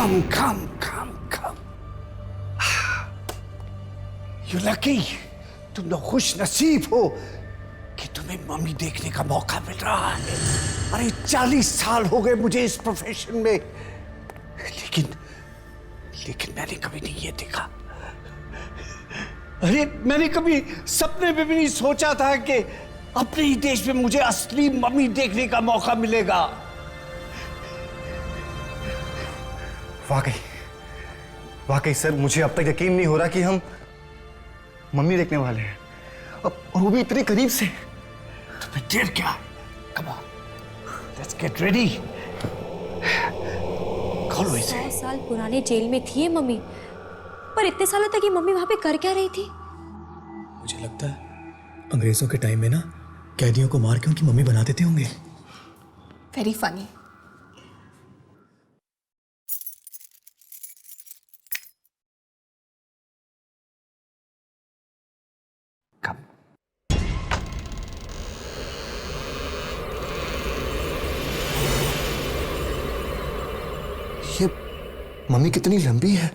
Come, come, come, come. You're lucky. तुम लोग खुश नसीब हो कि तुम्हें मम्मी देखने का मौका मिल रहा है। अरे 40 साल हो गए मुझे इस प्रोफेशन में, लेकिन मैंने कभी नहीं ये देखा। अरे मैंने कभी सपने में भी नहीं सोचा था कि अपने ही देश में मुझे असली मम्मी देखने का मौका मिलेगा। वाकई सर, मुझे अब तक यकीन नहीं हो रहा कि हम मम्मी देखने वाले हैं, और वो भी इतने करीब से। तुम्हें देर क्या है? Come on, let's get ready. खोलो इसे। 100 साल पुराने जेल में थी ये मम्मी, पर इतने सालों तक ये मम्मी वहां पे कर क्या रही थी? मुझे लगता है अंग्रेजों के टाइम में ना कैदियों को मार के उनकी मम्मी बना देते होंगे। Very funny. ये मम्मी कितनी लंबी है।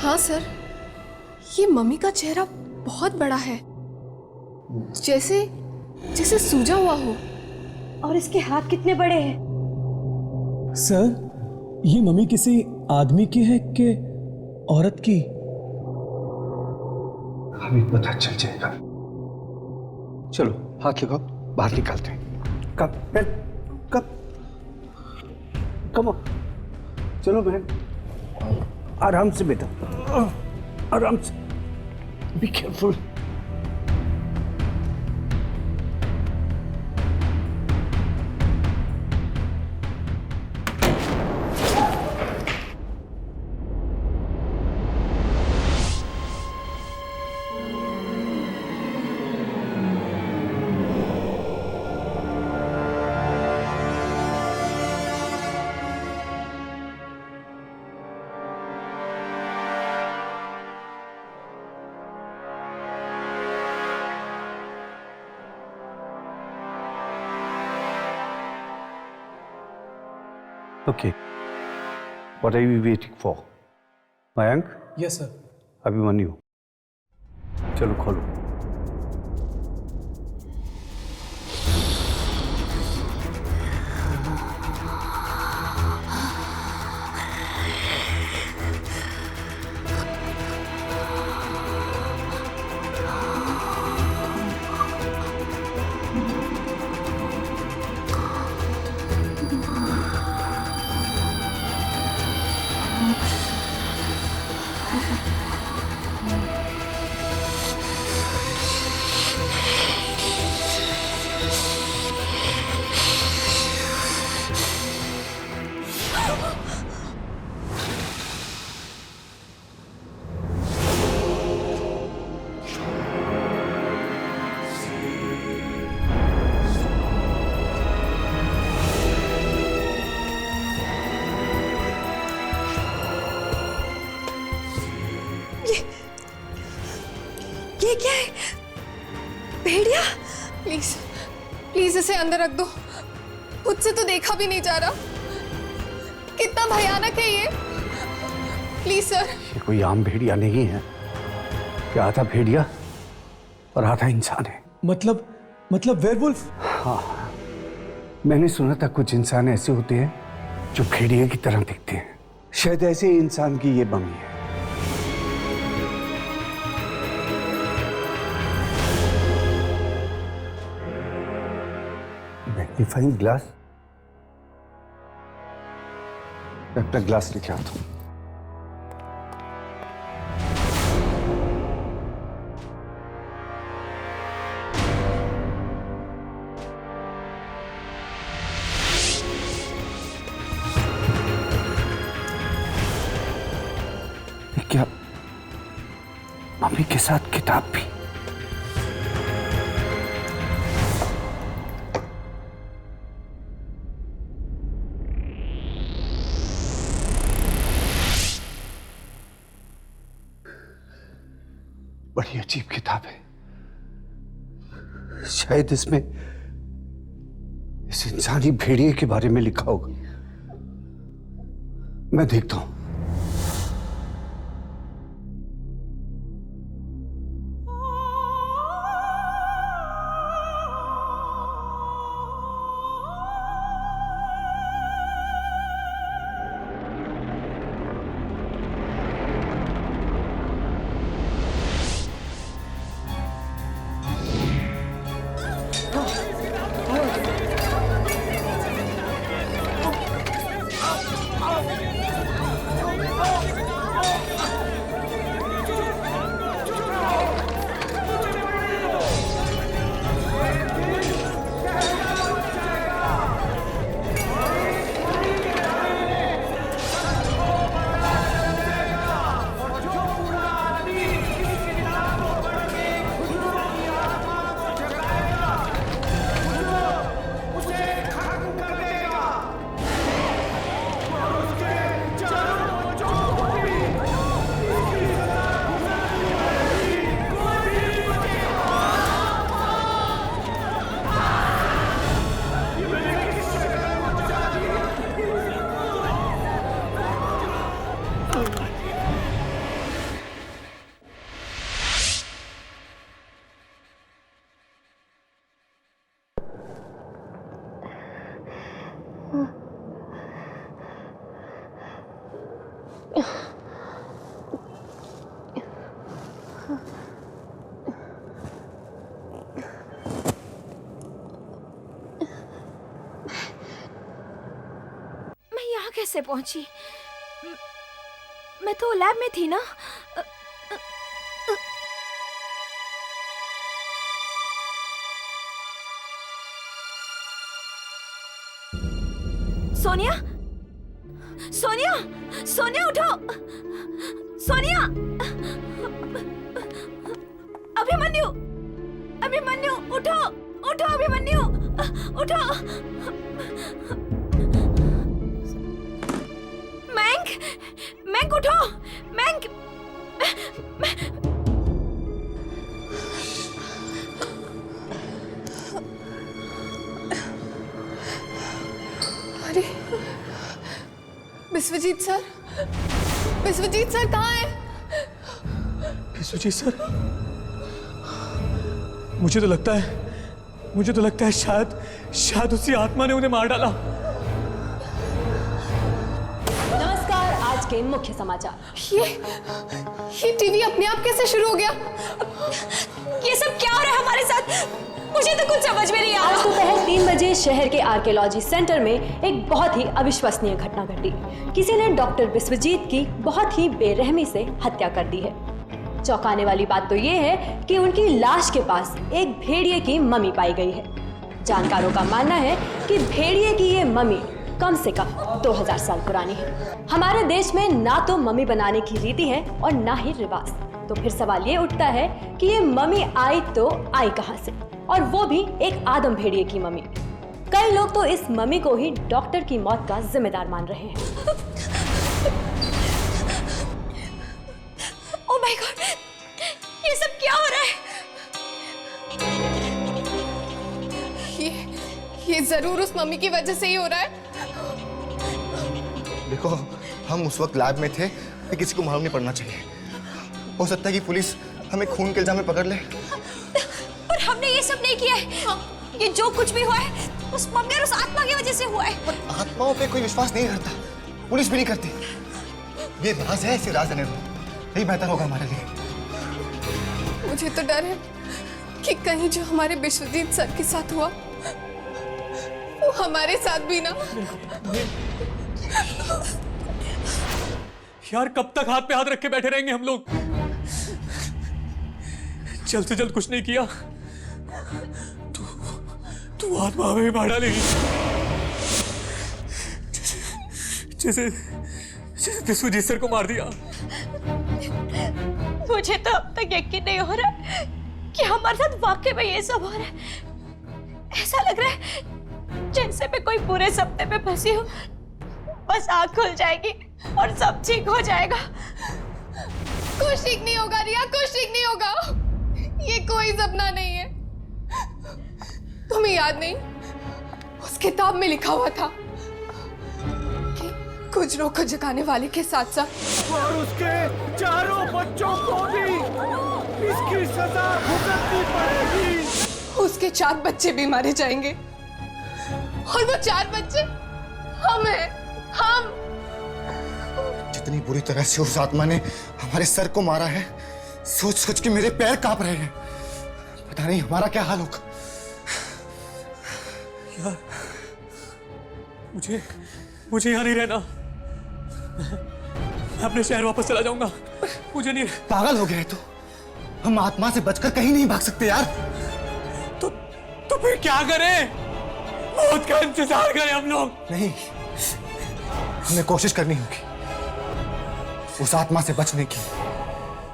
हाँ सर, ये मम्मी का चेहरा बहुत बड़ा है, जैसे जैसे सूजा हुआ हो। और इसके हाथ कितने बड़े हैं? सर, ये मम्मी किसी आदमी की है कि औरत की? हमें पता चल जाएगा। चलो हाथ लगाओ, बाहर निकालते हैं। कब कम चलो बहन, आराम से बेटा, आराम से। Be careful. Okay. What are we waiting for? Mayank? Yes sir. Abhimanyu, चलो खोलो। ये क्या है? भेड़िया? प्लीज प्लीज इसे अंदर रख दो, मुझसे तो देखा भी नहीं जा रहा। कितना भयानक है ये। Please sir. ये कोई आम भेड़िया नहीं है, ये आधा भेड़िया और आधा इंसान है। मतलब वेयरवुल्फ? हाँ, मैंने सुना था कुछ इंसान ऐसे होते हैं जो भेड़िया की तरह दिखते हैं। शायद ऐसे ही इंसान की ये मम्मी है। Magnifying glass? मैं अपना ग्लास लेके आता हूं। क्या मम्मी के साथ किताब भी? बड़ी अजीब किताब है। शायद इसमें इस इंसानी भेड़िए के बारे में लिखा होगा। मैं देखता हूं। कैसे पहुंची? मैं तो लैब में थी ना। सोनिया, सोनिया, सोनिया उठो, सोनिया, अभिमन्यु, अभिमन्यु उठो, उठो अभिमन्यु, उठो। मैंग, मैंग उठो, मैंग। अरे विश्वजीत सर, विश्वजीत सर कहाँ हैं? विश्वजीत सर, मुझे तो लगता है शायद उसी आत्मा ने उन्हें मार डाला। नमस्कार, आज के मुख्य समाचार। ये टीवी अपने आप कैसे शुरू हो गया? ये सब क्या हो रहा है हमारे साथ? मुझे तो कुछ समझ में नहीं आ रहा। आज दोपहर 3 बजे शहर के आर्कियोलॉजी सेंटर में एक बहुत ही अविश्वसनीय घटना घटी। किसी ने डॉक्टर विश्वजीत की बहुत ही बेरहमी से हत्या कर दी है। चौंकाने वाली बात तो ये है कि उनकी लाश के पास एक भेड़िए की मम्मी पाई गई है। जानकारों का मानना है कि भेड़िए की ये मम्मी कम से कम 2000 साल पुरानी है। हमारे देश में ना तो मम्मी बनाने की रीति है और ना ही रिवाज। तो फिर सवाल ये उठता है कि ये मम्मी आई कहां से, और वो भी एक आदम भेड़िए की मम्मी। कई लोग तो इस मम्मी को ही डॉक्टर की मौत का जिम्मेदार मान रहे हैं। ओह माय गॉड, ये सब क्या हो रहा है? ये जरूर उस मम्मी की वजह से ही हो रहा है। देखो, हम उस वक्त लैब में थे, किसी को मालूम नहीं पड़ना चाहिए। हो सकता है कि पुलिस हमें खून के इल्जाम में पकड़ ले। और हमने ये सब नहीं किया है। ये जो कुछ भी हुआ है उस मम्मी और उस आत्मा की वजह से हुआ है। पर आत्माओं पे कोई विश्वास नहीं करता, पुलिस भी नहीं करती। ये राज है, इसे राज रहने दो, यही बेहतर होगा हमारे लिए। मुझे तो डर है कि कहीं जो हमारे विश्वजीत सर के साथ हुआ वो हमारे साथ भी ना। यार, कब तक हाथ पे हाथ रख के बैठे रहेंगे हम लोग? जल्द से जल्द कुछ नहीं किया तू आत्मा हमें मार डालेगी, जैसे विश्वजीत सर को मार दिया। मुझे तो अब तक यकीन नहीं हो रहा कि हमारे साथ वाकई में ये सब हो रहा है। ऐसा लग रहा है जैसे मैं कोई बुरे सपने में फंसी हूँ। बस आँख खुल जाएगी और सब ठीक हो जाएगा। कुछ ठीक नहीं होगा रिया, कुछ ठीक नहीं होगा। ये कोई सपना नहीं है। तुम्हें याद नहीं, उस किताब में लिखा हुआ था कि गुजरों को जगाने वाले के साथ साथ और उसके चारों बच्चों को भी इसकी सजा भुगतनी पड़ेगी। उसके 4 बच्चे भी मारे जाएंगे और वो 4 बच्चे हम हैं, हम। जितनी बुरी तरह से उस आत्मा ने हमारे सर को मारा है, सोच सोच के मेरे पैर कांप रहे हैं। पता नहीं हमारा क्या हाल होगा। यार, मुझे यहाँ नहीं रहना। मैं अपने शहर वापस चला जाऊंगा। मुझे नहीं। पागल हो गए तो हम आत्मा से बचकर कहीं नहीं भाग सकते यार। तो फिर क्या करें? मौत का इंतजार करें हम लोग? नहीं, हमें कोशिश करनी होगी उस आत्मा से बचने की।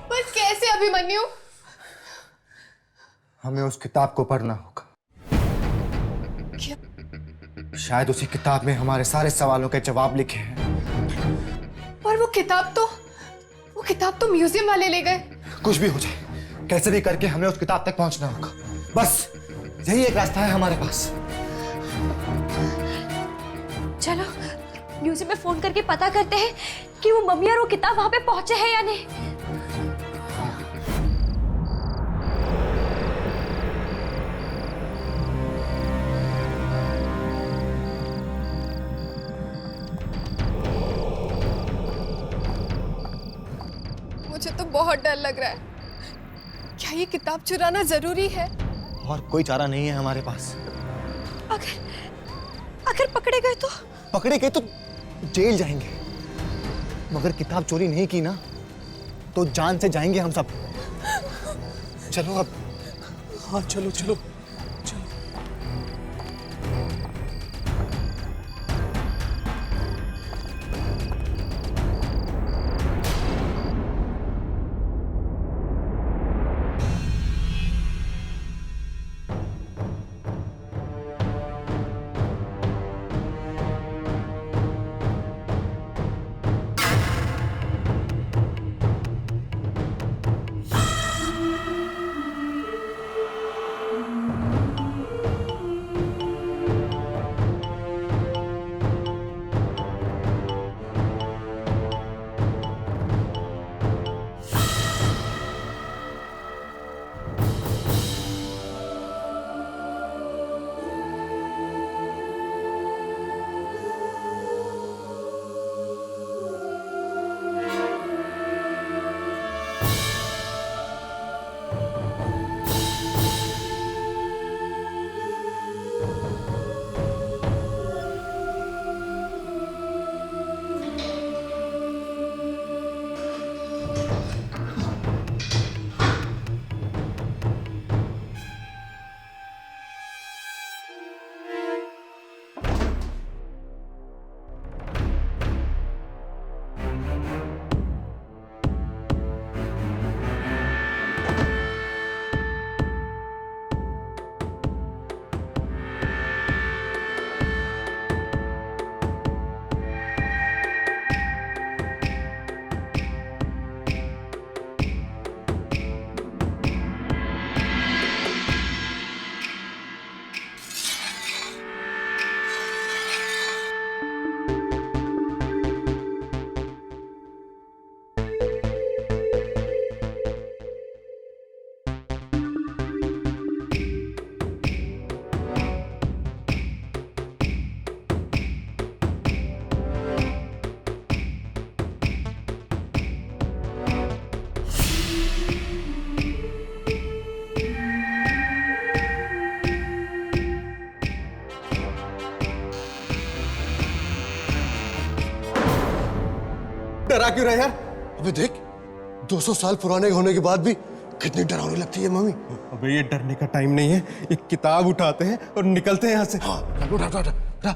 पर कैसे अभिमन्यु? हमें उस किताब को पढ़ना होगा। क्या? शायद उसी किताब में हमारे सारे सवालों के जवाब लिखे हैं। पर वो किताब तो म्यूजियम वाले ले गए। कुछ भी हो जाए, कैसे भी करके हमें उस किताब तक पहुंचना होगा। बस यही एक रास्ता है हमारे पास। चलो म्यूजियम में फोन करके पता करते हैं कि वो मम्मी और वो किताब वहां पे पहुंचे हैं या नहीं। मुझे तो बहुत डर लग रहा है। क्या ये किताब चुराना जरूरी है? और कोई चारा नहीं है हमारे पास। अगर पकड़े गए तो? पकड़े गए तो जेल जाएंगे, मगर किताब चोरी नहीं की ना तो जान से जाएंगे हम सब। चलो अब। हाँ चलो चलो। डरा क्यों रहा यार? अबे देख, 200 साल पुराने होने के बाद भी कितनी डरावनी लगती है मम्मी। अबे ये डरने का टाइम नहीं है। एक किताब उठाते हैं और निकलते हैं यहाँ से। हाँ, उठा उठा उठा उठा।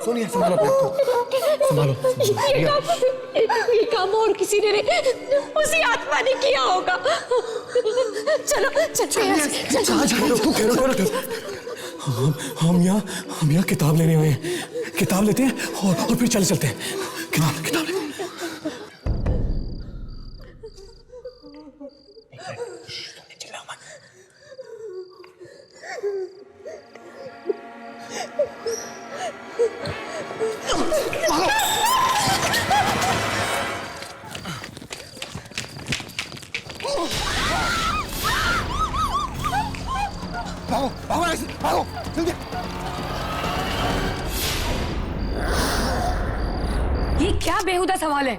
सोनिया संभालो अपने आप को, संभालो। ये काम और किसी ने नहीं, उसी आत्मा ने किया होगा। चलो चलते हैं। हम यहाँ किताब लेने आए हैं। किताब लेते हैं और फिर चलते हैं। किताब लेते हैं। भागो भागो ऐसे भागो जल्दी। ये क्या बेहुदा सवाल है?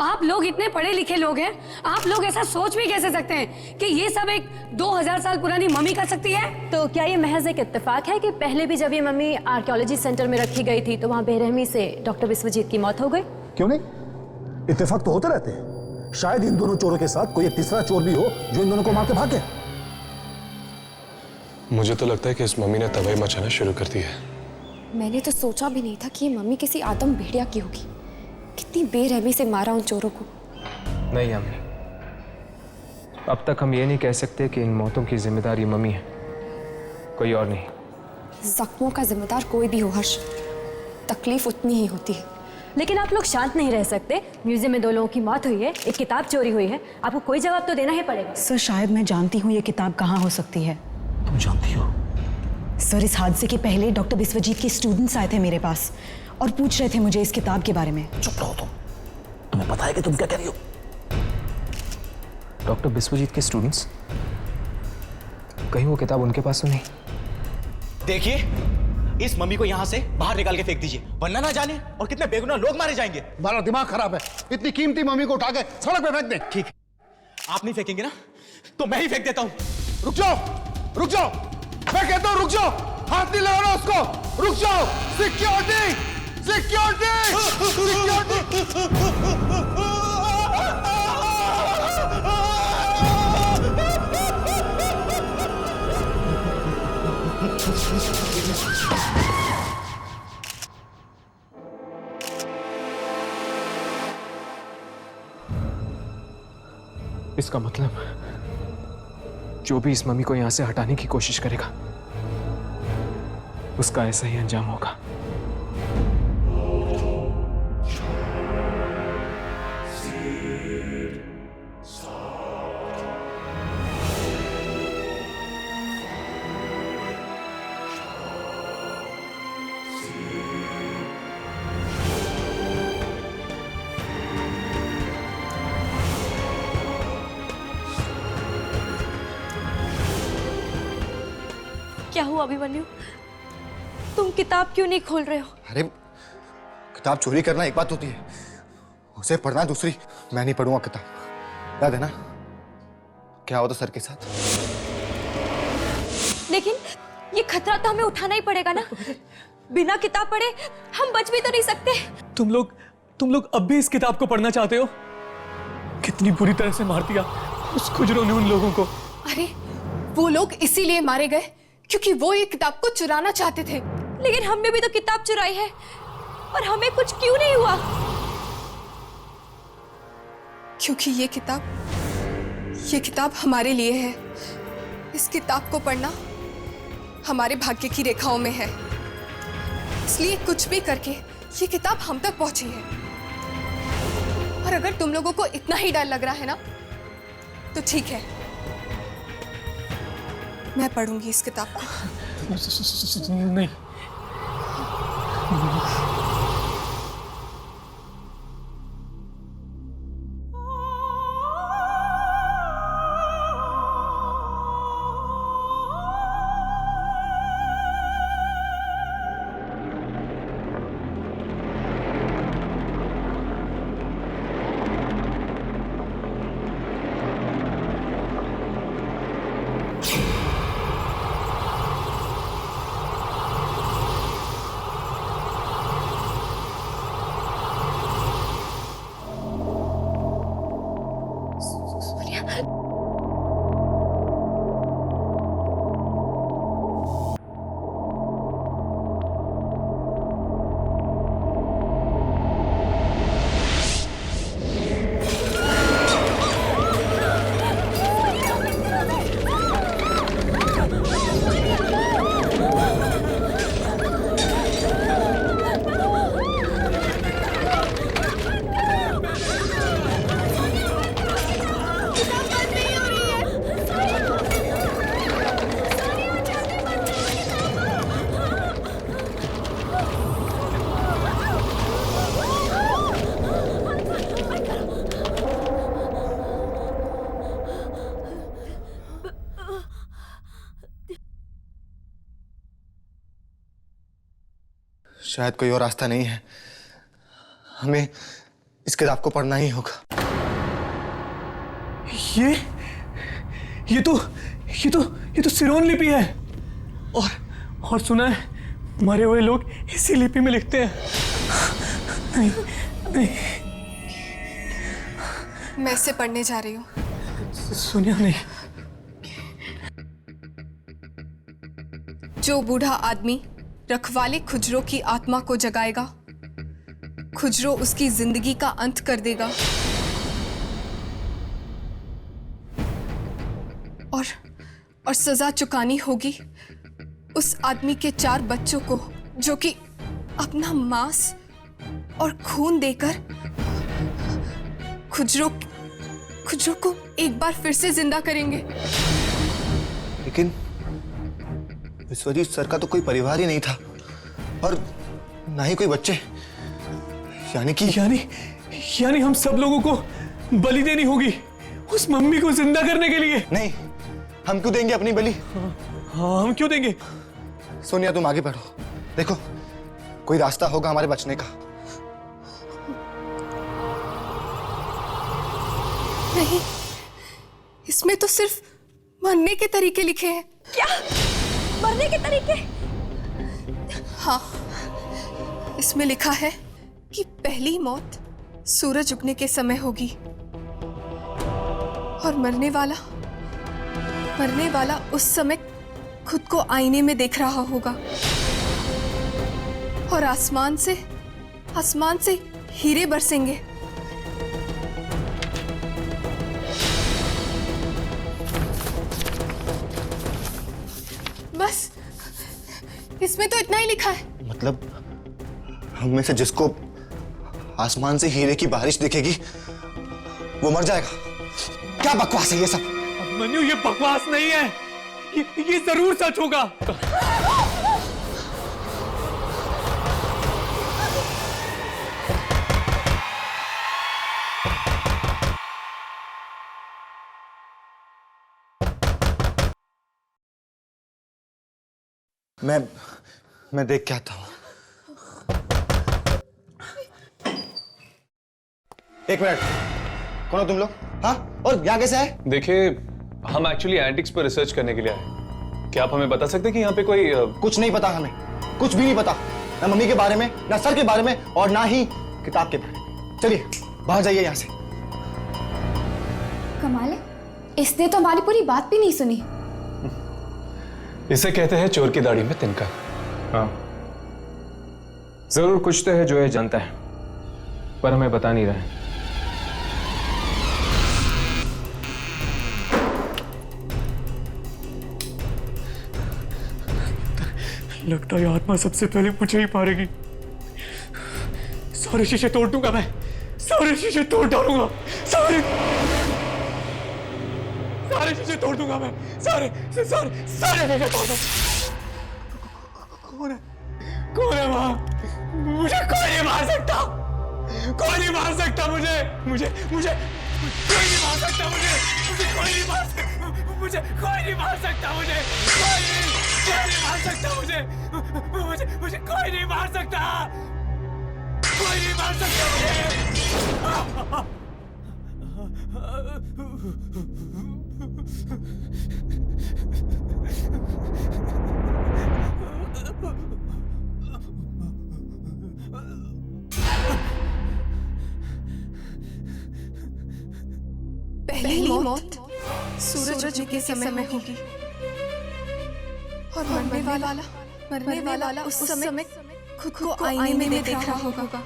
आप लोग इतने पढ़े लिखे लोग हैं, आप लोग ऐसा सोच भी कैसे सकते हैं कि ये सब एक 2000 साल पुरानी मम्मी कर सकती है? तो क्या ये महज एक इत्तेफाक है कि पहले भी जब ये मम्मी आर्कियोलॉजी सेंटर में रखी गई थी तो वहाँ बेरहमी से डॉक्टर विश्वजीत की मौत हो गई? क्यों नहीं, इत्तेफाक तो होते रहते हैं। शायद इन दोनों चोरों के साथ कोई एक तीसरा चोर भी हो जो इन दोनों को मार के भागे। मुझे तो लगता है कि इस मम्मी ने तबाही मचाना शुरू कर दी है। मैंने तो सोचा भी नहीं था कि ये मम्मी किसी आदम भेड़िया की होगी। कितनी बेरहमी से मारा उन चोरों को। नहीं यामिनी, अब तक हम ये नहीं कह सकते कि इन मौतों की जिम्मेदार ये मम्मी है, कोई और नहीं। जख्मों का जिम्मेदार कोई भी हो हर्ष, तकलीफ उतनी ही होती है। लेकिन आप लोग शांत नहीं रह सकते। म्यूजियम में 2 लोगों की मौत हुई है, एक किताब चोरी हुई है, आपको कोई जवाब तो देना ही पड़ेगा। सर शायद मैं जानती हूँ ये किताब कहाँ हो सकती है। तुम जानती हो? सर इस हादसे के पहले डॉक्टर विश्वजीत के स्टूडेंट्स आए थे मेरे पास और पूछ रहे थे मुझे इस किताब के बारे में। चुप रहो तुम, तुम्हें पता है कि तुम क्या कह रही हो? डॉक्टर विश्वजीत के स्टूडेंट्स? कहीं वो किताब उनके पास तो नहीं? देखिए, इस मम्मी को यहाँ से बाहर निकाल के फेंक दीजिए, वरना ना जाने और कितने बेगुनाह लोग मारे जाएंगे। हमारा दिमाग खराब है, इतनी कीमती मम्मी को उठा के सड़क पे फेंक दे। ठीक है, आप नहीं फेंकेंगे ना तो मैं ही फेंक देता हूँ। रुक जाओ, रुक जाओ, मैं कहता हूँ रुक जाओ, हाथ नहीं लगाना उसको, रुक जाओ। Security, security, security. इसका मतलब जो भी इस मम्मी को यहां से हटाने की कोशिश करेगा उसका ऐसा ही अंजाम होगा। क्या हुआ अभिमन्यु? तुम किताब क्यों नहीं खोल रहे हो? अरे किताब चोरी करना एक बात होती है, उसे पढ़ना दूसरी। मैं नहीं पढ़ूंगा किताब, याद है ना क्या हुआ था सर के साथ? लेकिन ये खतरा तो हमें उठाना ही पड़ेगा ना। बिना किताब पढ़े हम बच भी तो नहीं सकते। तुम लोग अब भी इस किताब को पढ़ना चाहते हो? कितनी बुरी तरह से मार दिया उस खुजरों ने उन लोगों को। अरे वो लोग इसीलिए मारे गए क्योंकि वो ये किताब को चुराना चाहते थे। लेकिन हमने भी तो किताब चुराई है और हमें कुछ क्यों नहीं हुआ? क्योंकि ये किताब हमारे लिए है। इस किताब को पढ़ना हमारे भाग्य की रेखाओं में है, इसलिए कुछ भी करके ये किताब हम तक पहुंची है। और अगर तुम लोगों को इतना ही डर लग रहा है ना तो ठीक है, मैं पढ़ूंगी इस किताब को। नहीं, शायद कोई और रास्ता नहीं है। हमें इस किताब को पढ़ना ही होगा। ये तो सिरोन लिपि है। और सुना है मरे हुए लोग इसी लिपि में लिखते हैं। नहीं नहीं, मैं इसे पढ़ने जा रही हूँ। सुनिया नहीं। जो बूढ़ा आदमी रखवाले खुजरो की आत्मा को जगाएगा, खुजरो उसकी जिंदगी का अंत कर देगा। और सजा चुकानी होगी उस आदमी के 4 बच्चों को जो कि अपना मांस और खून देकर खुजरो को एक बार फिर से जिंदा करेंगे। लेकिन विश्वजीत सर का तो कोई परिवार ही नहीं था और ना ही कोई बच्चे। यानी हम सब लोगों को बलि देनी होगी उस मम्मी को जिंदा करने के लिए। नहीं, हम क्यों देंगे अपनी बलि? हाँ, हम क्यों देंगे? सोनिया तुम आगे बढ़ो, देखो कोई रास्ता होगा हमारे बचने का। नहीं, इसमें तो सिर्फ मरने के तरीके लिखे हैं। क्या? मरने के तरीके? हाँ, इसमें लिखा है कि पहली मौत सूरज उगने के समय होगी और मरने वाला उस समय खुद को आईने में देख रहा होगा और आसमान से हीरे बरसेंगे। बस इसमें तो इतना ही लिखा है। मतलब हम में से जिसको आसमान से हीरे की बारिश दिखेगी वो मर जाएगा? क्या बकवास है ये सब? मनु, ये बकवास नहीं है, ये जरूर सच होगा। मैं देख के आता हूं। एक मिनट, कौन हो तुम लोग? हाँ, और यहाँ कैसे है? देखिए, हम एक्चुअली एंटिक्स पर रिसर्च करने के लिए आए। क्या आप हमें बता सकते हैं कि यहाँ पे कोई कुछ नहीं पता, हमें कुछ भी नहीं पता, ना मम्मी के बारे में, ना सर के बारे में, और ना ही किताब के बारे में। चलिए बाहर जाइए यहाँ से। कमाल है, इसने तो हमारी पूरी बात भी नहीं सुनी। इसे कहते हैं चोर की दाढ़ी में तिनका। हाँ, जरूर कुछ तो है जो ये जानता है, पर हमें बता नहीं रहा है। लगता है आत्मा सबसे पहले मुझे ही मारेगी। सारे शीशे तोड़ दूंगा मैं, सारे शीशे तोड़ डालूंगा, सारे शीशे तोड़ दूंगा मैं, सारे शीशे तोड़ दूंगा। कौन है वहां? मुझे कोई नहीं मार सकता, कोई नहीं मार सकता मुझे कोई नहीं मार सकता, मुझे कोई नहीं मार सकता, मुझे कोई नहीं मार सकता, मुझे कोई नहीं मार सकता, मुझे कोई नहीं मार सकता, कोई नहीं मार सकता मुझे। पहली मौत सूरज के समय होगी और मरने वाला उस समय खुद को आईने में देख रहा होगा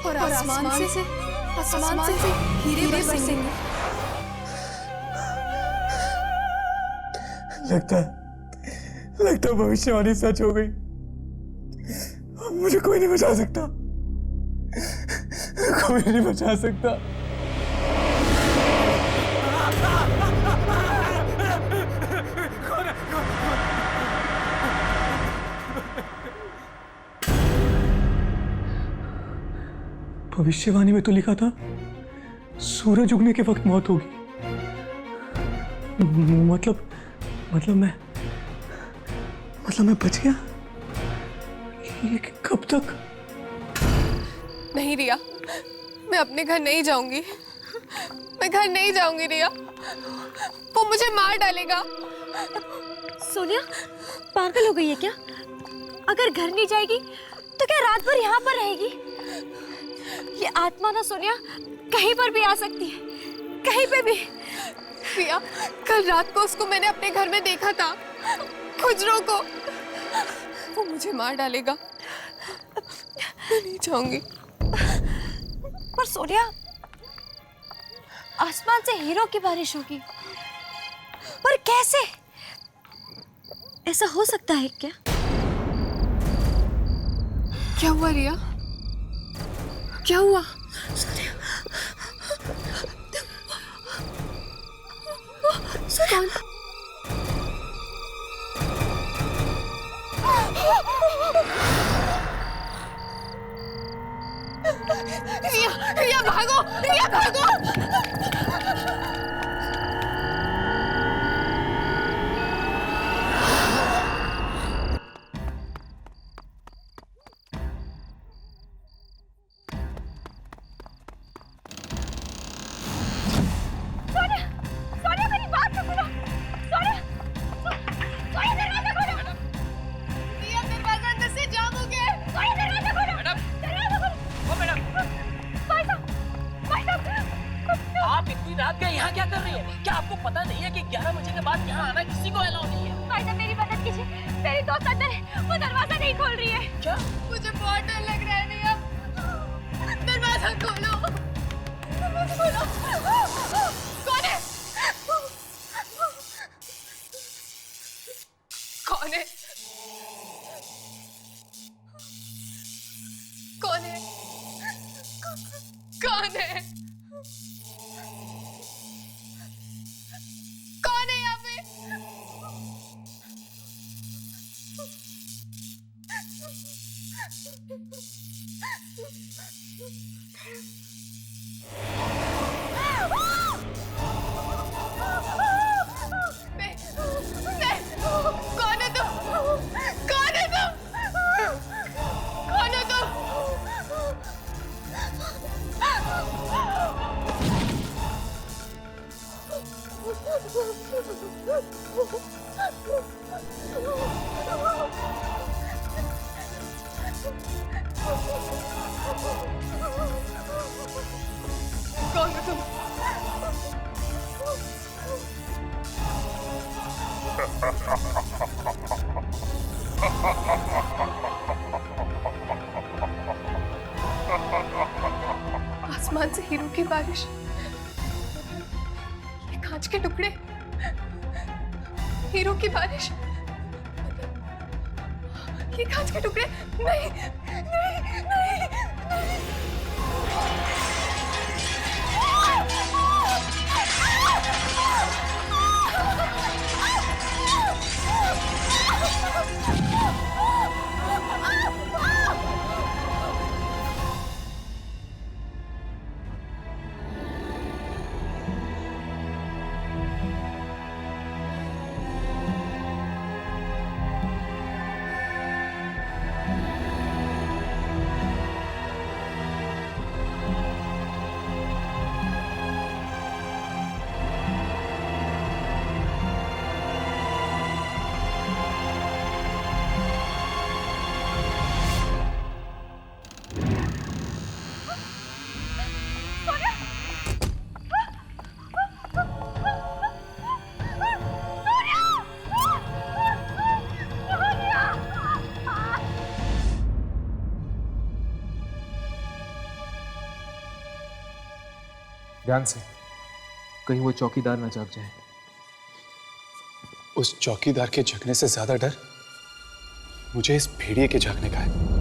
और आसमान से हीरे बरसेंगे। लगता भविष्यवाणी सच हो गई। मुझे कोई नहीं बचा सकता, कोई नहीं बचा सकता। भविष्यवाणी में तो लिखा था सूरज उगने के वक्त मौत होगी। मतलब मैं बच गया। लेकिन कब तक? नहीं रिया, मैं अपने घर नहीं जाऊंगी। मैं घर नहीं जाऊंगी रिया, वो मुझे मार डालेगा। सोनिया पागल हो गई है क्या? अगर घर नहीं जाएगी तो क्या रात भर यहाँ पर रहेगी? ये आत्मा ना सोनिया कहीं पर भी आ सकती है, कहीं पे भी। रिया, कल रात को उसको मैंने अपने घर में देखा था, खुजरों को। वो मुझे मार डालेगा। मैं नहीं जाऊंगी। पर सोनिया आसमान से हीरो की बारिश होगी, पर कैसे? ऐसा हो सकता है क्या? क्या हुआ रिया? क्या हुआ? कौन? रिया, रिया भागो, रिया भागो। यहाँ क्या कर रही है? क्या आपको पता नहीं है कि 11 बजे के बाद यहाँ आना किसी को अलाउ नहीं है? भाई साहब मेरी मदद कीजिए, मेरी दोस्त अंदर है, वो दरवाजा नहीं खोल रही है। क्या? मुझे बहुत डर लग रहा है रिया, दरवाजा खोलो, दरवाजा खोलो। कौन है? कौन है? कौन है? कौन है? कौन है यहाँ पे? कौन है तुम? कौन है तुम? कौन है तुम? कौन है तुम? आसमान से हीरो की बारिश, ये कांच के टुकड़े, हीरो की बारिश, ये कांच के टुकड़े। नहीं नहीं नहीं, नहीं। ध्यान से, कहीं वो चौकीदार ना जाग जाए। उस चौकीदार के जगने से ज्यादा डर मुझे इस भेड़िए के जागने का है।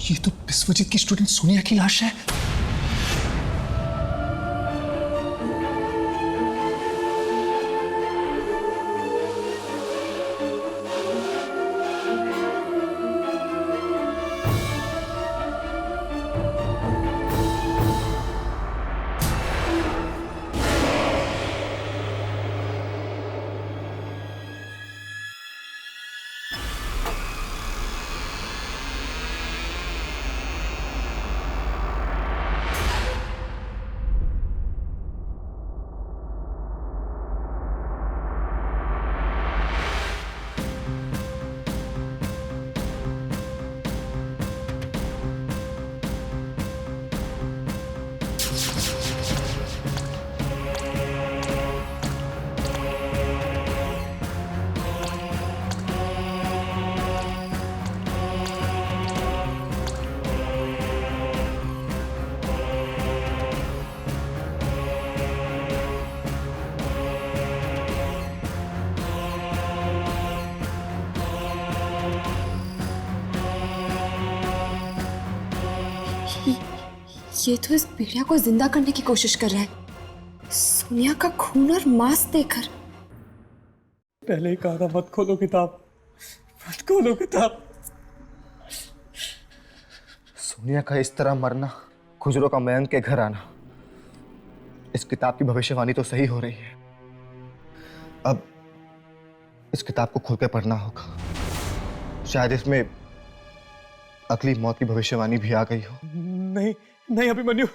ये तो विश्वजीत की स्टूडेंट सोनिया की लाश है। ये तो इस भेड़िया को जिंदा करने की कोशिश कर रहा है, सोनिया का खून और मांस देकर। पहले ही कहा था मत खोलो किताब, मत खोलो किताब। सोनिया का इस तरह मरना, खुजरो का मयंक के घर आना, इस किताब की भविष्यवाणी तो सही हो रही है। अब इस किताब को खोल के पढ़ना होगा, शायद इसमें अगली मौत की भविष्यवाणी भी आ गई हो। नहीं नहीं अभिमन्यु,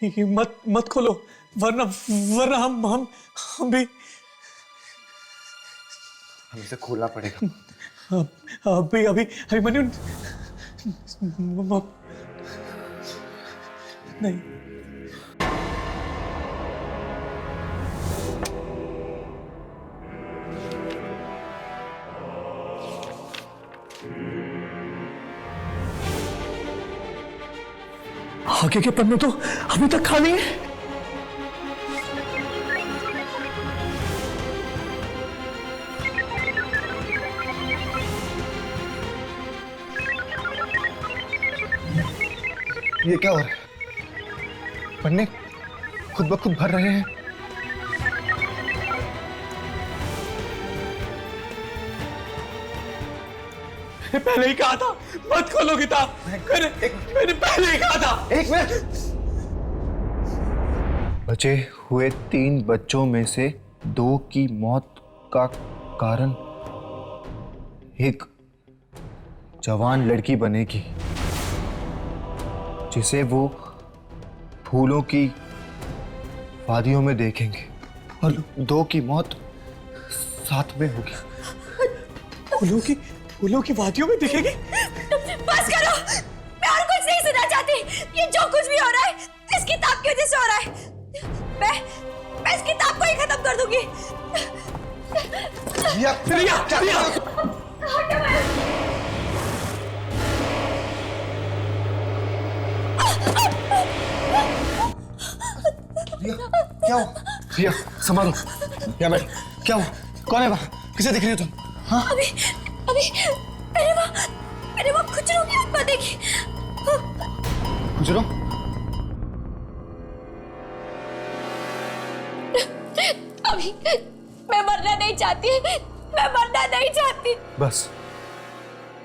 ये मत खोलो, वरना हम भी हमें इसे खोलना पड़ेगा। अभी अभिमन्यु नहीं। आगे के पन्ने तो अभी तक खाली है। ये क्या हो रहा है? पन्ने खुद ब खुद भर रहे हैं। पहले ही कहा था मत खोलो किताब, मैंने पहले ही कहा था। एक मिनट। बचे हुए 3 बच्चों में से 2 की मौत का कारण एक जवान लड़की बनेगी, जिसे वो फूलों की वादियों में देखेंगे, और 2 की मौत साथ में होगी। फूलों की वादियों में दिखेगी। बस करो, मैं और कुछ नहीं सुनना चाहती। ये जो कुछ भी हो रहा है इस किताब की वजह से हो रहा है। मैं इस किताब को ही खत्म कर दूंगी। क्या हो? रिया, संभालो। या मैं क्या हो? कौन है वहाँ? किसे दिख रही हो तुम? हाँ? अभी मैंने वो खुजरों की आत्मा देखी। खुजरो? अभी मैं मरना नहीं चाहती, मैं मरना नहीं चाहती। बस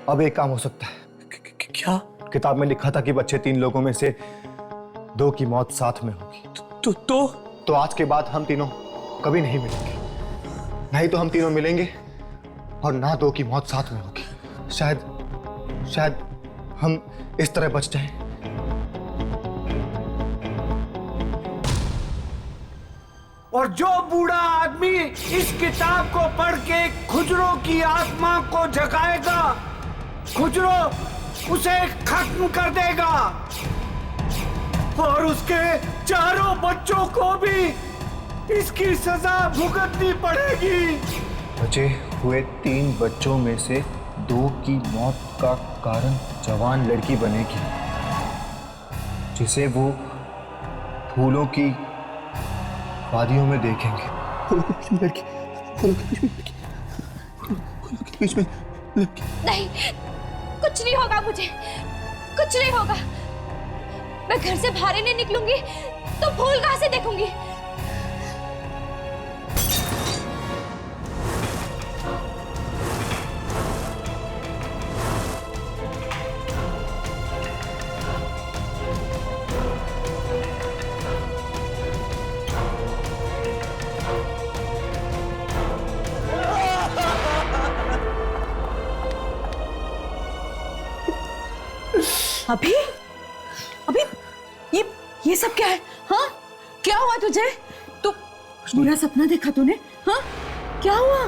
अब एक काम हो सकता है। क्या? किताब में लिखा था कि बच्चे 3 लोगों में से 2 की मौत साथ में होगी। तो आज के बाद हम तीनों कभी नहीं मिलेंगे। नहीं तो हम तीनों मिलेंगे और ना 2 की मौत साथ में होगी। शायद हम इस तरह बच जाएं। और जो बूढ़ा आदमी इस किताब को पढ़ के खुजरो की आत्मा को जगाएगा, खुजरो उसे खत्म कर देगा और उसके 4 बच्चों को भी इसकी सजा भुगतनी पड़ेगी। बचे हुए 3 बच्चों में से 2 की मौत का कारण जवान लड़की बनेगी, जिसे वो फूलों की वादियों में देखेंगे। फूलों के बीच में लड़की, फूलों के बीच में लड़की, फूलों के बीच में नहीं, कुछ नहीं होगा मुझे, कुछ नहीं होगा। मैं घर से बाहर ही नहीं निकलूंगी तो फूल कहां से देखूंगी? अभी अभी ये सब क्या है? हाँ, क्या हुआ तुझे? तू बुरा सपना देखा तूने? हाँ, क्या हुआ?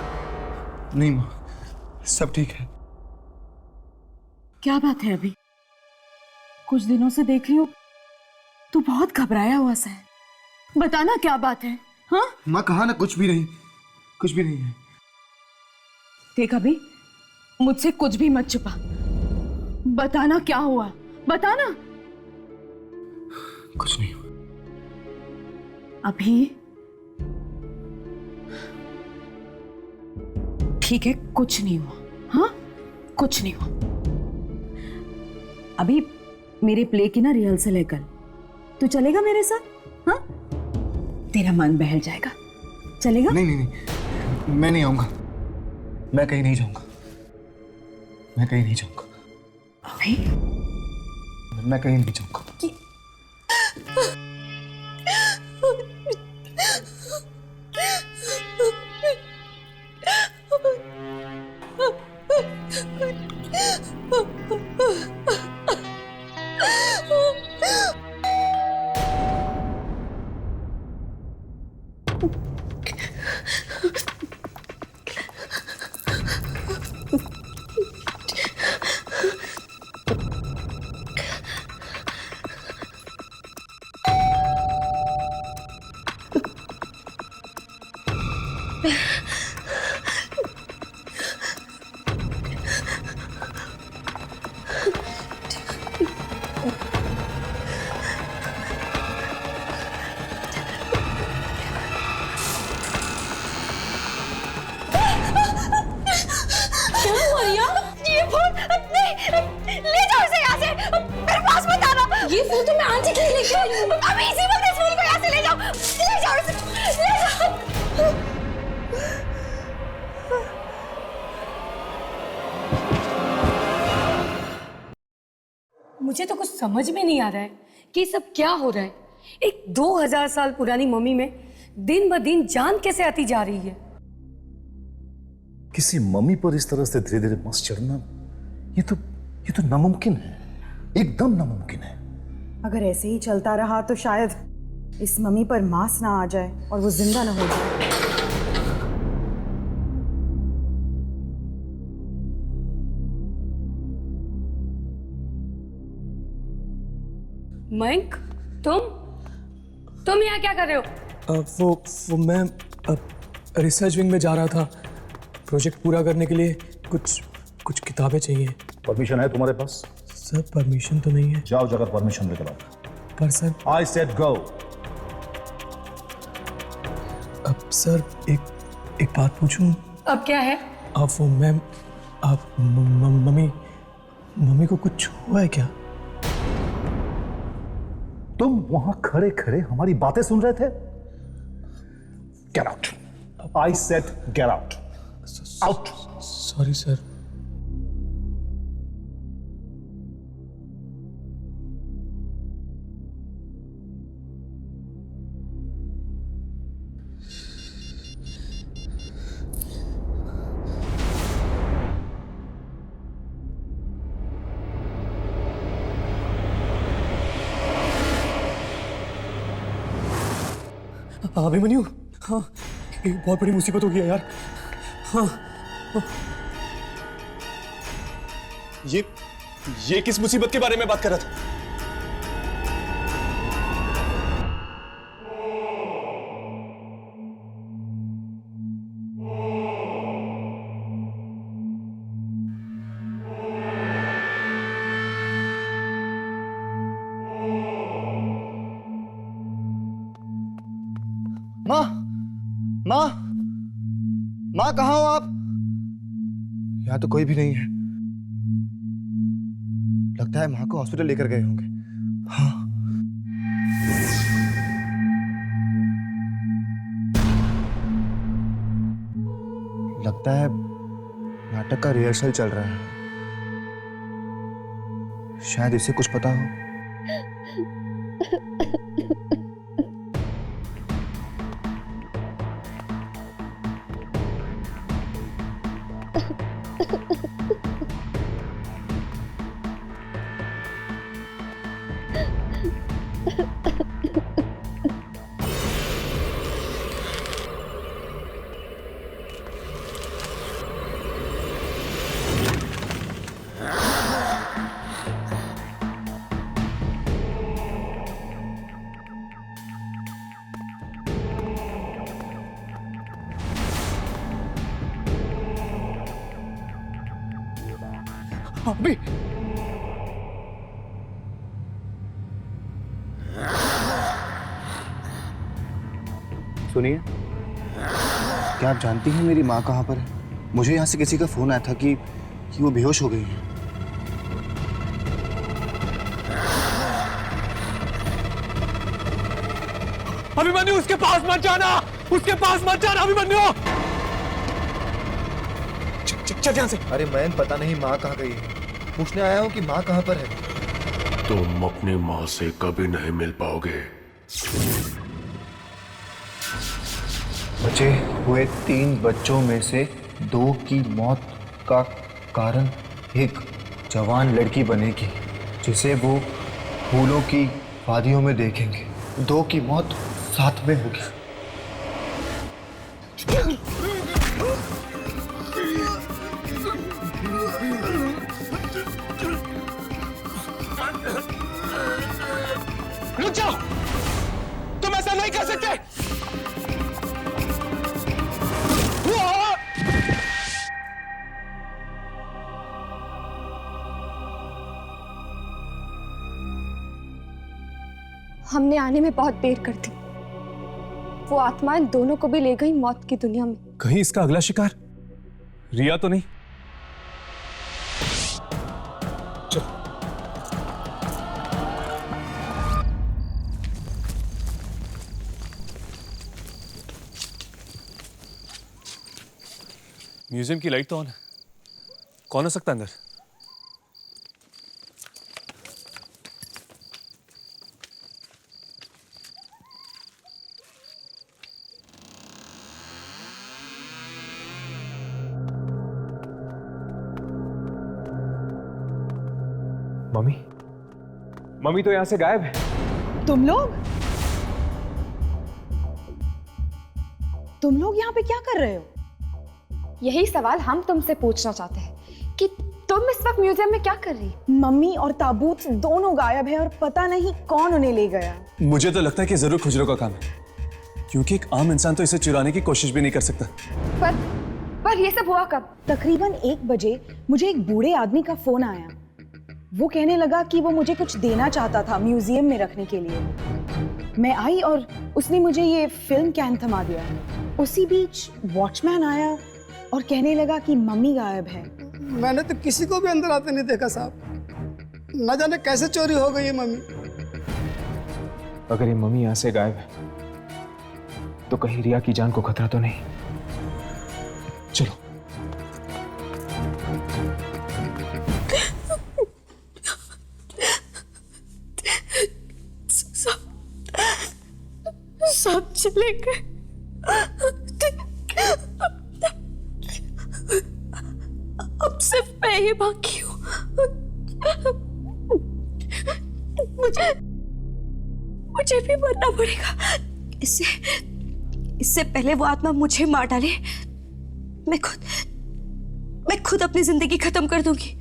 नहीं माँ, सब ठीक है। क्या बात है अभी? कुछ दिनों से देख रही हूँ तू बहुत घबराया हुआ सा है। बताना क्या बात है? हाँ माँ कहा ना, कुछ भी नहीं, कुछ भी नहीं है। देख अभी, मुझसे कुछ भी मत छुपा, बताना क्या हुआ, बताना। कुछ नहीं हुआ। अभी ठीक है, कुछ नहीं हुआ। हाँ, कुछ नहीं हुआ। अभी मेरे प्ले की ना रिहर्सल है कल, तू चलेगा मेरे साथ? हाँ, तेरा मन बहल जाएगा। चलेगा? नहीं नहीं नहीं, मैं नहीं आऊंगा, मैं कहीं नहीं जाऊंगा, मैं कहीं नहीं जाऊंगा। अभी मैं कहीं नहीं जाऊंगा। ये फूल तो मैं आंटी के लिए लेके आई हूँ। अभी इसी वक्त इस फूल को यहाँ से ले जाओ, ले जाओ इसे, ले जाओ। मुझे तो कुछ समझ में नहीं आ रहा है कि सब क्या हो रहा है। एक 2000 साल पुरानी मम्मी में दिन ब दिन जान कैसे आती जा रही है। किसी मम्मी पर इस तरह से धीरे धीरे मस चढ़ना, ये तो नामुमकिन है, एकदम नामुमकिन है। अगर ऐसे ही चलता रहा तो शायद इस मम्मी पर मांस ना आ जाए और वो जिंदा ना हो जाए। मयंक, तुम यहाँ क्या कर रहे हो? वो मैं रिसर्च विंग में जा रहा था, प्रोजेक्ट पूरा करने के लिए कुछ किताबें चाहिए। परमिशन है तुम्हारे पास? सर परमिशन तो नहीं है। जाओ जाकर परमिशन लेकर आओ। पर सर, आई सेड गो। अब सर एक बात पूछूं? अब क्या है? आप वो मैम, आप मम्मी को कुछ हुआ है क्या? तुम वहां खड़े खड़े हमारी बातें सुन रहे थे? Get out. I said get out. Out. Sorry sir. Abhimanyu, हाँ, एक बहुत बड़ी मुसीबत हो गई है यार। हाँ, ये किस मुसीबत के बारे में बात कर रहा था? माँ, कहाँ हो आप? यहाँ तो कोई भी नहीं है। लगता है माँ को हॉस्पिटल लेकर गए होंगे। हाँ, लगता है नाटक का रिहर्सल चल रहा है। शायद इसे कुछ पता हो। अभी सुनिए, क्या आप जानती हैं मेरी माँ कहाँ पर है? मुझे यहाँ से किसी का फोन आया था कि वो बेहोश हो गई है। अभिमन्यु, उसके पास मत जाना, उसके पास मत जाना अभिमन्यु। चल यहाँ से। अरे मैन, पता नहीं माँ कहाँ गई है। पूछने आया हूँ कि माँ कहाँ पर है। तुम अपनी माँ से कभी नहीं मिल पाओगे। बचे हुए 3 बच्चों में से 2 की मौत का कारण एक जवान लड़की बनेगी, जिसे वो फूलों की वादियों में देखेंगे। 2 की मौत साथ में होगी। रुक जाओ, तुम ऐसा नहीं कर सकते। हमने आने में बहुत देर कर दी। वो आत्माएं दोनों को भी ले गई मौत की दुनिया में। कहीं इसका अगला शिकार रिया तो नहीं? म्यूजियम की लाइट तो ऑन है। कौन हो सकता है अंदर? मम्मी, मम्मी तो यहां से गायब है। तुम लोग यहाँ पे क्या कर रहे हो? यही सवाल हम तुमसे पूछना चाहते हैं कि तुम इस वक्त म्यूजियम में क्या कर रही? मम्मी और ताबूत दोनों गायब है और पता नहीं कौन उन्हें ले गया। मुझे तो लगता है कि जरूर खुजरो का काम है, क्योंकि एक आम इंसान तो इसे चुराने की कोशिश भी नहीं कर सकता। पर ये सब हुआ कब? तकरीबन 1 बजे मुझे एक बूढ़े आदमी का फोन आया। वो कहने लगा कि वो मुझे कुछ देना चाहता था म्यूजियम में रखने के लिए। मैं आई और उसने मुझे ये फिल्म कैन थमा दिया। उसी बीच वॉचमैन आया और कहने लगा कि मम्मी गायब है। मैंने तो किसी को भी अंदर आते नहीं देखा साहब। न जाने कैसे चोरी हो गई है मम्मी। अगर ये मम्मी यहां से गायब है तो कहीं रिया की जान को खतरा तो नहीं? चलो। सब चले गए। अब सिर्फ मैं ही बाकी हूँ। मुझे भी मरना पड़ेगा। इससे पहले वो आत्मा मुझे मार डाले, मैं खुद अपनी जिंदगी खत्म कर दूंगी।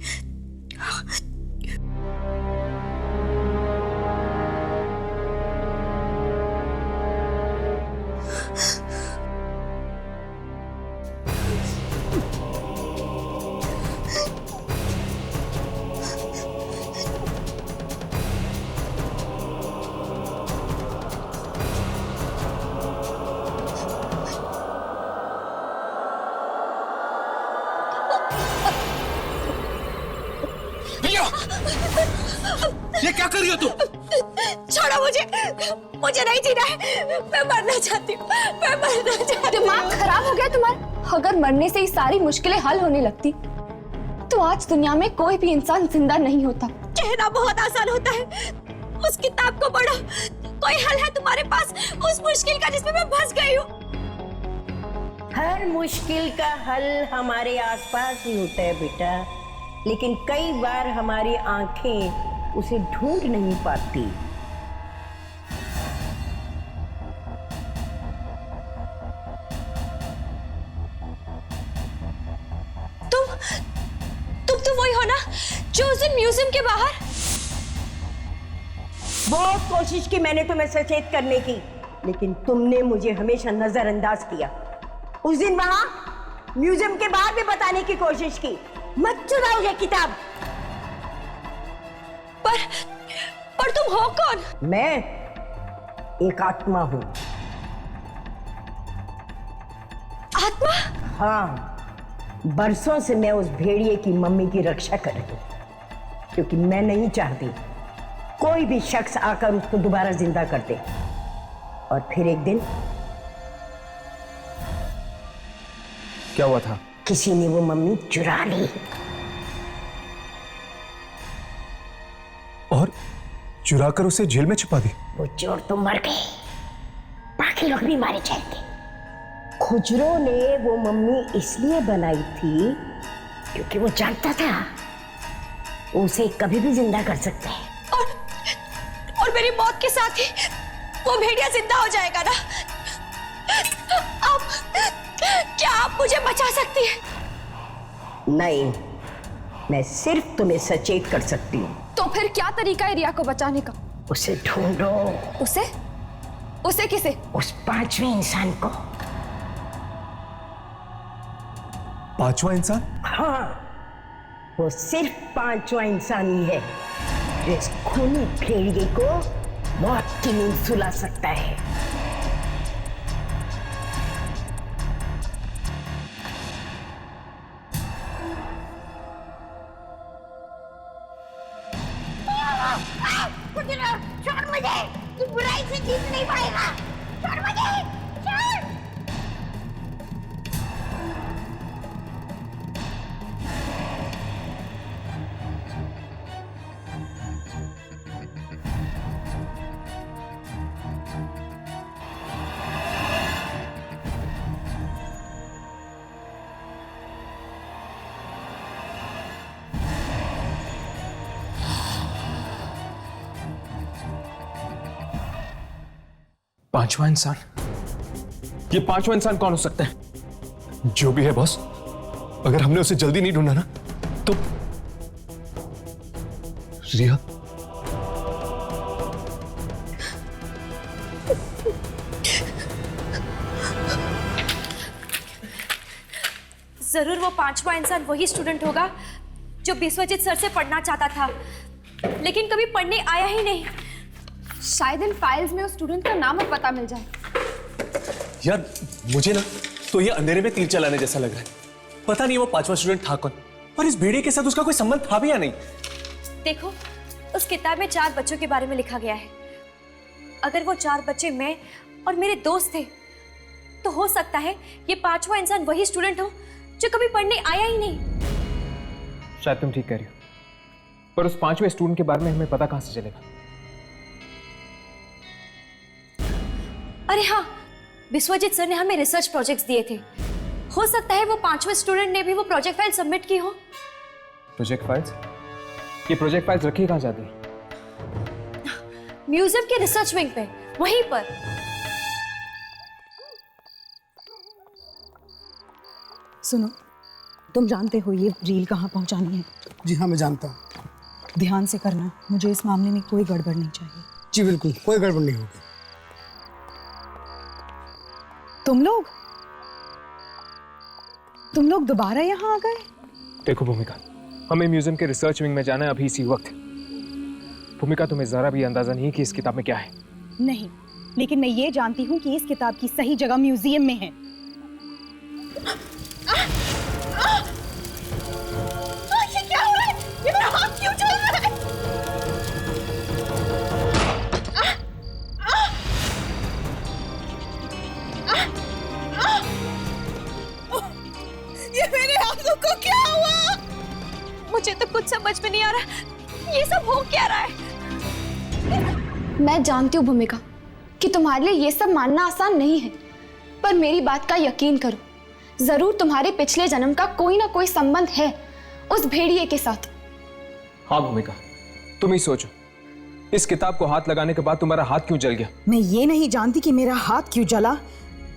ये क्या कर रही हो तुम? छोड़ो मुझे नहीं जीना है, मैं मरना चाहती हूँ, मैं मरना चाहती हूँ। दिमाग खराब हो गया तुम्हारा? अगर मरने से ही सारी मुश्किलें हल होने लगती तो आज दुनिया में कोई भी इंसान जिंदा नहीं होता। कहना बहुत आसान होता है, उस किताब को पढ़ो, कोई हल है तुम्हारे पास उस मुश्किल का जिसमें मैं फंस गई हूँ। हर मुश्किल का हल हमारे आसपास ही होता है बेटा, लेकिन कई बार हमारी आंखें उसे ढूंढ नहीं पाती। तुम वही हो ना जो उस दिन म्यूजियम के बाहर? बहुत कोशिश की मैंने तुम्हें सचेत करने की, लेकिन तुमने मुझे हमेशा नजरअंदाज किया। उस दिन वहां म्यूजियम के बाहर भी बताने की कोशिश की, मत चुराओ ये किताब। पर तुम हो कौन? मैं एक आत्मा हूं। आत्मा? हाँ, बरसों से मैं उस भेड़िए की मम्मी की रक्षा कर रही हूं, क्योंकि मैं नहीं चाहती कोई भी शख्स आकर उसको दोबारा जिंदा कर दे। और फिर एक दिन क्या हुआ था? किसी ने वो मम्मी चुरा ली। और चुरा कर उसे जेल में छुपा दी। वो चोर तो मर गए, बाकी लोग भी मारे जाएंगे। खुजरो ने वो मम्मी इसलिए बनाई थी क्योंकि वो जानता था उसे कभी भी जिंदा कर सकते हैं। और मेरी मौत के साथ ही वो भेड़िया जिंदा हो जाएगा ना? क्या आप मुझे बचा सकती हैं? नहीं, मैं सिर्फ तुम्हें सचेत कर सकती हूँ। तो फिर क्या तरीका है रिया को बचाने का? उसे ढूंढो। उसे किसे? उस पांचवें इंसान को। पांचवा इंसान? हाँ, वो सिर्फ पांचवा इंसान ही है जो इस खूनी भेड़िए को मौत की नींद सुला सकता है। छोड़ मुझे, तू बुराई से जीत नहीं पाएगा। छोड़ मुझे, छोड़। पांचवा इंसान? ये पांचवा इंसान कौन हो सकता है? जो भी है बॉस, अगर हमने उसे जल्दी नहीं ढूंढा ना तो रिया। जरूर वो पांचवा इंसान वही स्टूडेंट होगा जो बिस्वजीत सर से पढ़ना चाहता था, लेकिन कभी पढ़ने आया ही नहीं। शायद इन फाइल्स में उस स्टूडेंट का नाम और पता मिल जाए। यार मुझे ना तो ये अंधेरे में तीर चलाने जैसा लग रहा है। पता नहीं वो पांचवा स्टूडेंट था कौन, और इस भेड़िए के साथ उसका कोई संबंध था भी या नहीं। देखो, उस किताब में 4 बच्चों के बारे में लिखा गया है। अगर वो 4 बच्चे मैं और मेरे दोस्त थे, तो हो सकता है ये पांचवा इंसान वही स्टूडेंट हो जो कभी पढ़ने आया ही नहीं। शायद तुम ठीक कह रही हो, पर उस पांचवें स्टूडेंट के बारे में हमें पता कहां से चलेगा? अरे हाँ, बिस्वजीत सर ने हमें रिसर्च प्रोजेक्ट्स दिए थे। हो सकता है वो पांचवें स्टूडेंट ने भी वो प्रोजेक्ट फाइल सबमिट की हो। Project files? ये प्रोजेक्ट फाइल्स रखी कहां जाती? म्यूजियम के रिसर्च विंग पे, वहीं पर। सुनो, तुम जानते हो ये रील कहाँ पहुंचानी है? जी हाँ, मैं जानता हूँ। ध्यान से करना, मुझे इस मामले में कोई गड़बड़ नहीं चाहिए। जी बिल्कुल, कोई गड़बड़ नहीं होगी। तुम लोग दोबारा यहाँ आ गए? देखो भूमिका, हमें म्यूजियम के रिसर्च विंग में जाना है अभी इसी वक्त। भूमिका, तुम्हें जरा भी अंदाजा नहीं कि इस किताब में क्या है। नहीं, लेकिन मैं ये जानती हूँ कि इस किताब की सही जगह म्यूजियम में है। ये क्या हो रहा है? ये मेरा हाथ क्यों मुझे तो कुछ समझ में नहीं आ रहा, ये सब हो क्या रहा है? मैं जानती हूँ भूमिका कि तुम्हारे लिए ये सब मानना आसान नहीं है, पर मेरी बात का यकीन करो, जरूर तुम्हारे पिछले जन्म का कोई ना कोई संबंध है उस भेड़िए के साथ। हाँ भूमिका, तुम ही सोचो, इस किताब को हाथ लगाने के बाद तुम्हारा हाथ क्यों जल गया? मैं ये नहीं जानती कि मेरा हाथ क्यों जला,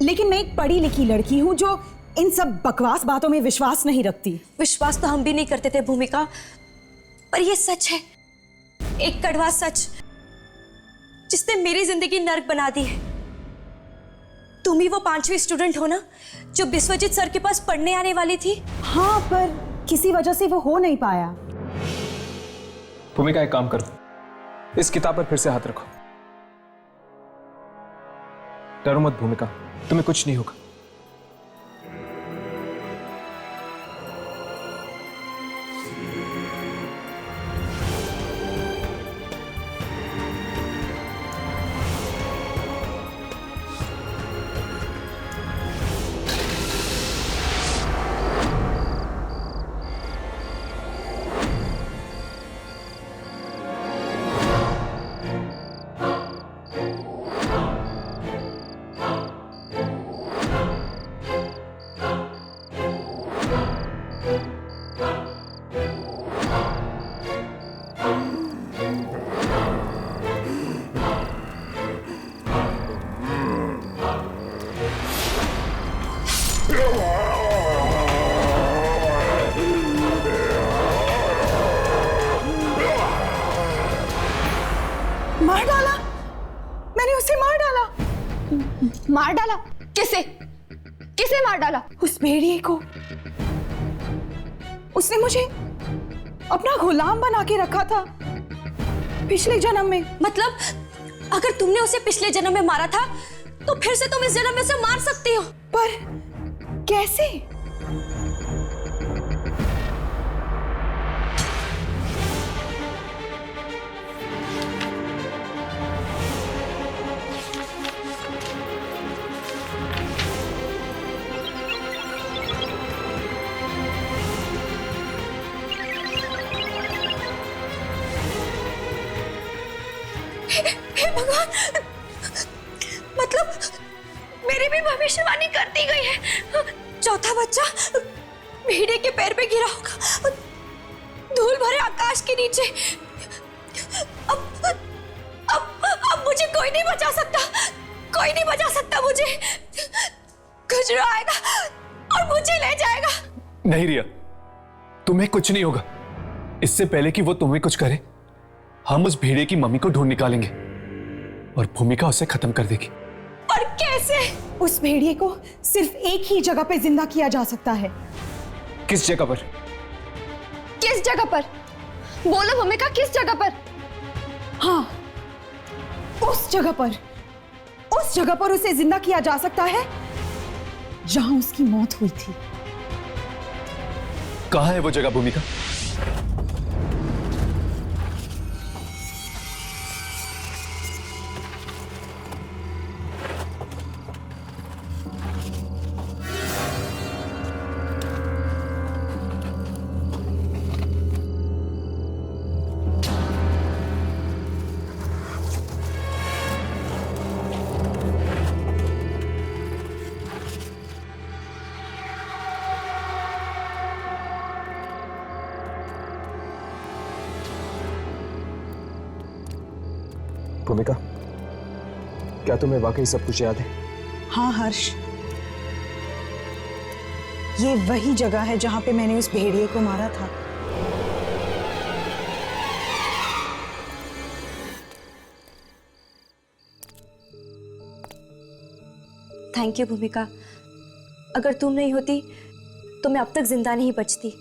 लेकिन मैं एक पढ़ी लिखी लड़की हूँ जो इन सब बकवास बातों में विश्वास नहीं रखती। विश्वास तो हम भी नहीं करते थे भूमिका, पर ये सच है, एक कड़वा सच जिसने मेरी जिंदगी नर्क बना दी है। तुम ही वो 5वीं स्टूडेंट हो ना जो बिस्वजीत सर के पास पढ़ने आने वाली थी? हाँ, पर किसी वजह से वो हो नहीं पाया। भूमिका एक काम करो, इस किताब पर फिर से हाथ रखो। डरो मत भूमिका, तुम्हें कुछ नहीं होगा। मार डाला? मैंने उसे मार डाला। मार डाला? किसे? किसे मार डाला? उस भेड़िए को। उसने मुझे अपना गुलाम बना के रखा था पिछले जन्म में। मतलब अगर तुमने उसे पिछले जन्म में मारा था तो फिर से तुम इस जन्म में उसे मार सकती हो। पर कैसे? हे भगवान, मतलब मेरी भी भविष्यवाणी कर दी गई है। चौथा बच्चा भेड़िए के पैर पे गिरा होगा, धूल भरे आकाश के नीचे। अब मुझे कोई नहीं बचा सकता, कोई नहीं बचा सकता मुझे। खुजरो आएगा और मुझे ले जाएगा। नहीं रिया, तुम्हें कुछ नहीं होगा। इससे पहले कि वो तुम्हें कुछ करे, हम उस भेड़िए की मम्मी को ढूंढ निकालेंगे और भूमिका उसे खत्म कर देगी। पर कैसे? उस भेड़िए को सिर्फ एक ही जगह पे जिंदा किया जा सकता है। किस जगह पर? किस जगह पर? बोलो भूमिका, किस जगह पर? हाँ, उस जगह पर। उस जगह पर उसे जिंदा किया जा सकता है जहां उसकी मौत हुई थी। कहाँ है वो जगह भूमिका? भूमिका, क्या तुम्हें वाकई सब कुछ याद है? हाँ हर्ष, ये वही जगह है जहां पे मैंने उस भेड़िए को मारा था। थैंक यू भूमिका, अगर तुम नहीं होती तो मैं अब तक जिंदा नहीं बचती।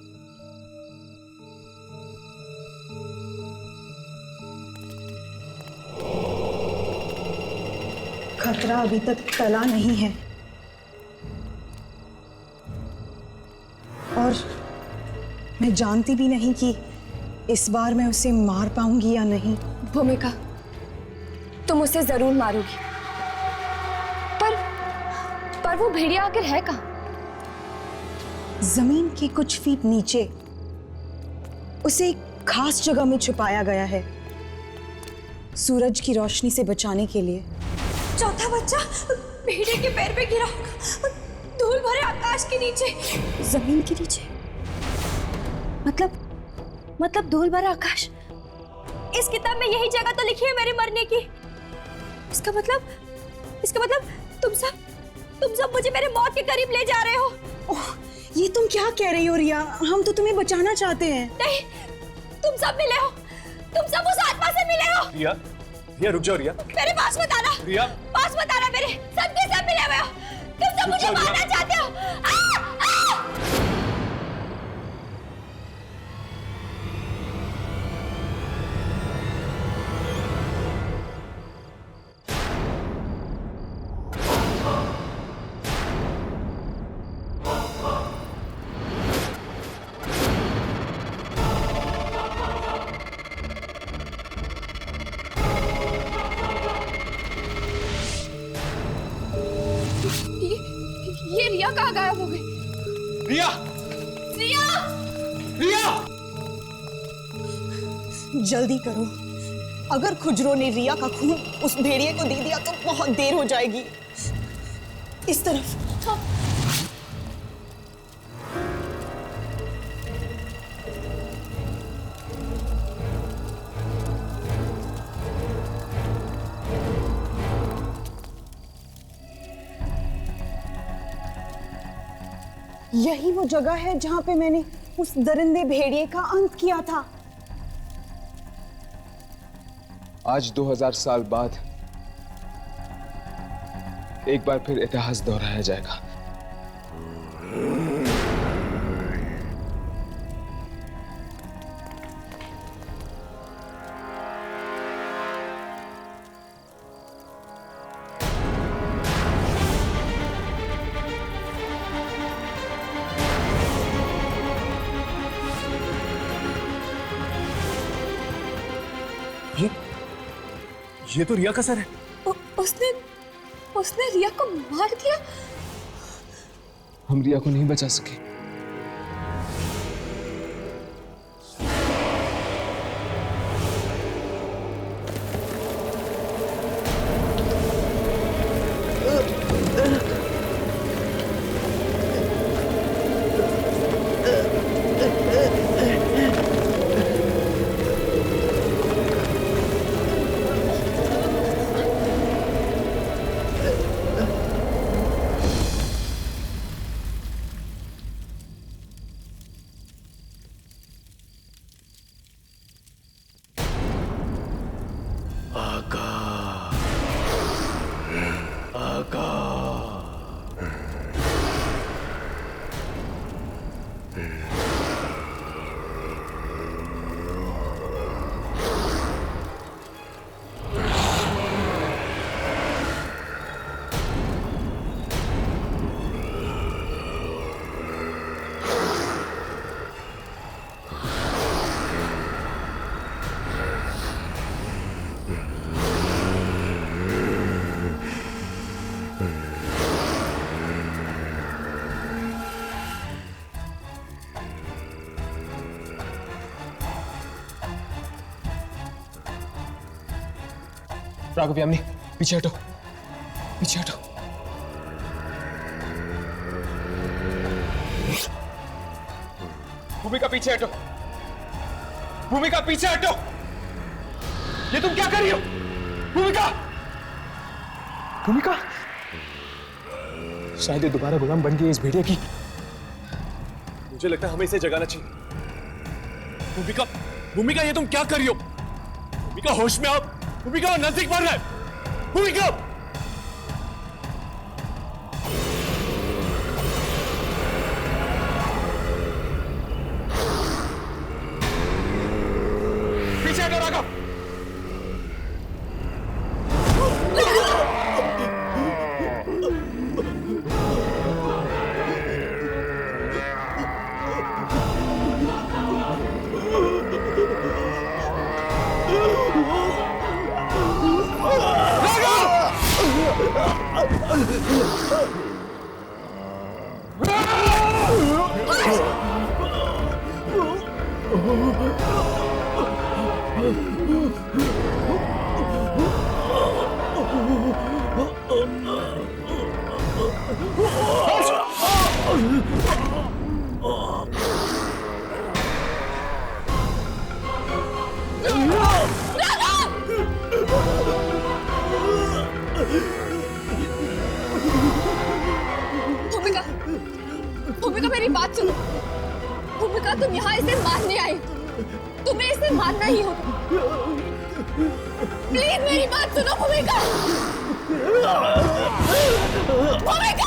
खतरा अभी तक टला नहीं है और मैं जानती भी नहीं कि इस बार मैं उसे मार पाऊंगी या नहीं। भूमिका, तुम उसे जरूर मारोगी, पर वो भेड़िया आखिर है कहाँ? जमीन के कुछ फीट नीचे उसे एक खास जगह में छुपाया गया है, सूरज की रोशनी से बचाने के लिए। चौथा बच्चा भेड़िए के पैर पे गिरा होगा, धूल भरे आकाश के नीचे, जमीन के नीचे। मतलब धूल भरा आकाश। इस किताब में यही जगह तो लिखी है मेरे मरने की। इसका मतलब तुम सब मुझे मेरे मौत के करीब ले जा रहे हो। ओह, ये तुम क्या कह रही हो रिया? हम तो तुम्हें बचाना चाहते हैं। नहीं, तुम सब मिले हो, तुम सब उस आत्मा से मिले हो। रिया रुक जाओ रिया। मेरे पास मत आना, रिया पास मत आना मेरे। सब के सब मिले हुए हो, तुम सब मुझे मारना चाहते हो। ये रिया कहाँ गायब हो गई? रिया! रिया! रिया! जल्दी करो, अगर खुजरो ने रिया का खून उस भेड़िए को दे दिया तो बहुत देर हो जाएगी। इस तरफ। यही वो जगह है जहां पे मैंने उस दरिंदे भेड़िए का अंत किया था। आज 2000 साल बाद एक बार फिर इतिहास दोहराया जाएगा। ये तो रिया का सर है। उसने रिया को मार दिया। हम रिया को नहीं बचा सके। राघव यामिनी, पीछे हटो, पीछे हटो। भूमिका पीछे हटो, भूमिका पीछे हटो। ये तुम क्या कर रही हो? भूमिका! भूमिका! शायद ये दोबारा गुलाम बन गई इस भेड़िए की। मुझे लगता है हमें इसे जगाना चाहिए। भूमिका, भूमिका ये तुम क्या कर रही हो? भूमिका होश में आओ। भूमिका नजदीक बढ़ रहा है। भूमिका! पीछे हटो राघव। राघव! भूमिका, भूमिका मेरी बात सुनो। भूमिका तुम यहाँ इसे मारने आई, तुम्हें इसे मारना ही होगा। प्लीज मेरी बात सुनो भूमिका। भूमिका!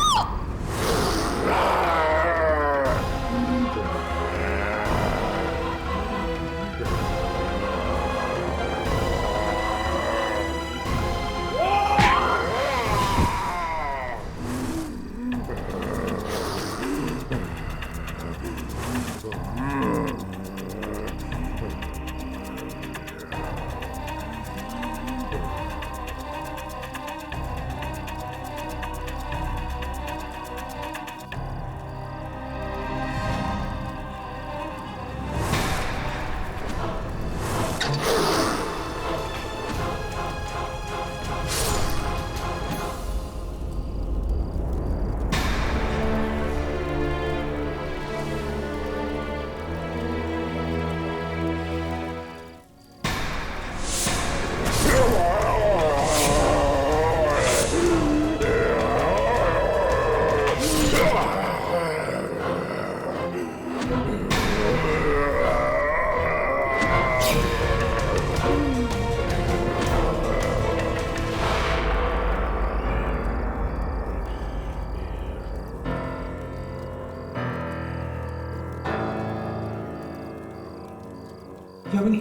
यामिनी,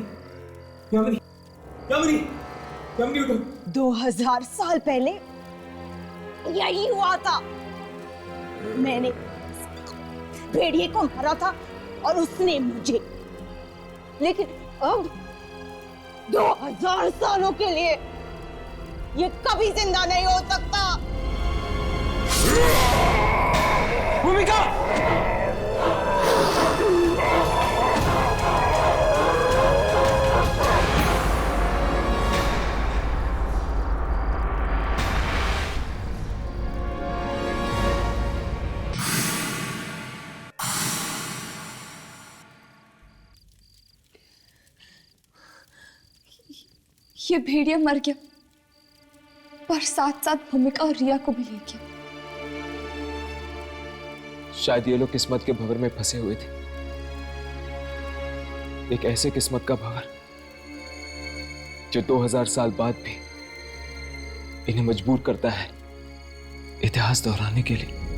यामिनी, यामिनी, यामिनी उठो। 2000 साल पहले यही हुआ था। मैंने भेड़िए को मारा था और उसने मुझे। लेकिन अब 2000 सालों के लिए ये कभी जिंदा नहीं हो सकता। भूमिका! ये भेड़िया मर गया, पर साथ साथ भूमिका और रिया को भी ले गया। शायद ये लोग किस्मत के भंवर में फंसे हुए थे, एक ऐसे किस्मत का भंवर जो 2000 साल बाद भी इन्हें मजबूर करता है इतिहास दोहराने के लिए।